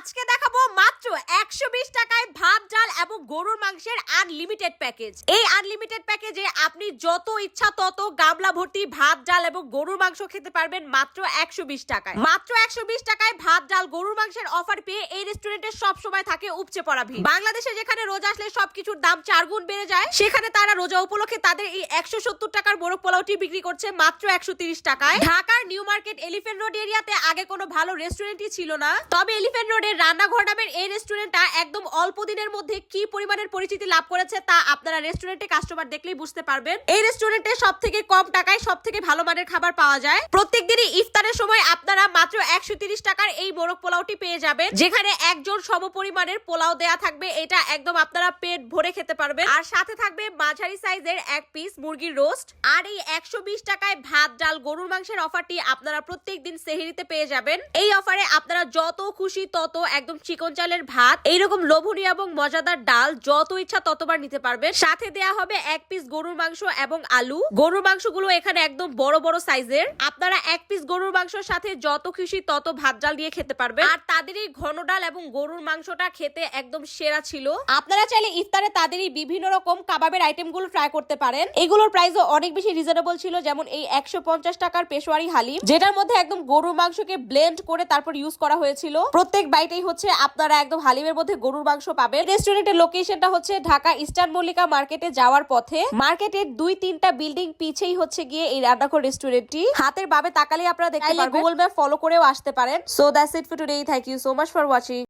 আজকে দেখাবো মাত্র 120 টাকায় ভাত ডাল এবং গরুর মাংসের আনলিমিটেড প্যাকেজ। এই আনলিমিটেড প্যাকেজে আপনি যত ইচ্ছা তত গামলা ভর্তি ভাত ডাল এবং গরুর মাংস খেতে পারবেন মাত্র 120 টাকায়। মাত্র 120 টাকায় ভাত ডাল গরুর মাংসের অফার পেয়ে এই রেস্টুরেন্টে সব সময় থাকে উপচে পড়া ভিড়। বাংলাদেশে যেখানে রোজা আসলে সবকিছুর দাম 4 গুণ বেড়ে যায়, সেখানে তারা রোজা উপলক্ষে তাদের এই 170 টাকার মোরগ পোলাওটি বিক্রি করছে মাত্র 130 টাকায়। ঢাকার নিউ মার্কেট এলিফ্যান্ট রোড এরিয়াতে আগে কোনো ভালো রেস্টুরেন্টই ছিল না, তবে এলিফ্যান্ট রোডের রান্নাঘর নামের এই রেস্টুরেন্টটা একদম অল্প দিনের মধ্যে কি পরিমাণের পরিচিতি লাভ করেছে তা আপনারা রেস্টুরেন্টে কাস্টমার দেখলেই বুঝতে পারবেন। এই রেস্টুরেন্টে সবথেকে কম টাকায় সবথেকে ভালো মানের খাবার পাওয়া যায়। প্রত্যেকদিনই ইফতারের সময় আপনারা মাত্র 130 টাকার এই মোরগ পোলাওটি পেয়ে যাবেন, যেখানে একজন সমপরিমাণের পোলাও দেয়া থাকবে। এটা একদম আপনারা পেট ভরে খেতে পারবেন। আর সাথে থাকবে মাঝারি সাইজের এক পিস মুরগির রোস্ট। আর এই 120 টাকায় ভাত ডাল গরুর মাংসের অফারটি আপনারা প্রত্যেকদিন সেহরিতে পেয়ে যাবেন। এই অফারে আপনারা যত খুশি তত একদম চিকন চালের ভাত, এইরকম লোভনীয় এবং মজাদার ডাল যত ইচ্ছা ততবার নিতে পারবেন। সাথে দেয়া হবে এক পিস গরুর মাংস এবং আলু। গরুর মাংসগুলো এখানে একদম বড় বড় সাইজের। আপনারা এক পিস গরুর মাংসের সাথে যত খুশি তত ভাত ডাল দিয়ে খেতে পারবেন। আর তাদের এই ঘন ডাল এবং গরুর মাংসটা খেতে একদম সেরা ছিল। আপনারা চাইলে ইফতারে তাদের এই বিভিন্ন রকম কাবাবের আইটেমগুলো ট্রাই করতে পারেন। এগুলোর প্রাইসও অনেক বেশি রিজনেবল ছিল, যেমন এই 150 টাকার পেশোয়ারি হালিম, যেটার মধ্যে একদম গরুর মাংসকে ব্লেন্ড করে তারপর ইউজ করা হয়েছিল। প্রত্যেক বাইটেই হচ্ছে আপনারা একদম হালিমের মধ্যে গরুর মাংস পাবেন। রেস্টুরেন্টের লোকেশনটা হচ্ছে ঢাকা ইস্টার্ন মল্লিকা মার্কেটে যাওয়ার পথে। মার্কেটের 2-3টা বিল্ডিং পিছেই হচ্ছে গিয়ে এই রান্নাঘর রেস্টুরেন্টটি। হাতের বামে তাকালে আপনারা দেখতে পারবেন। গুগল ম্যাপ ফলো করেও আসতে পারেন। So that's it for today. Thank you so much for watching.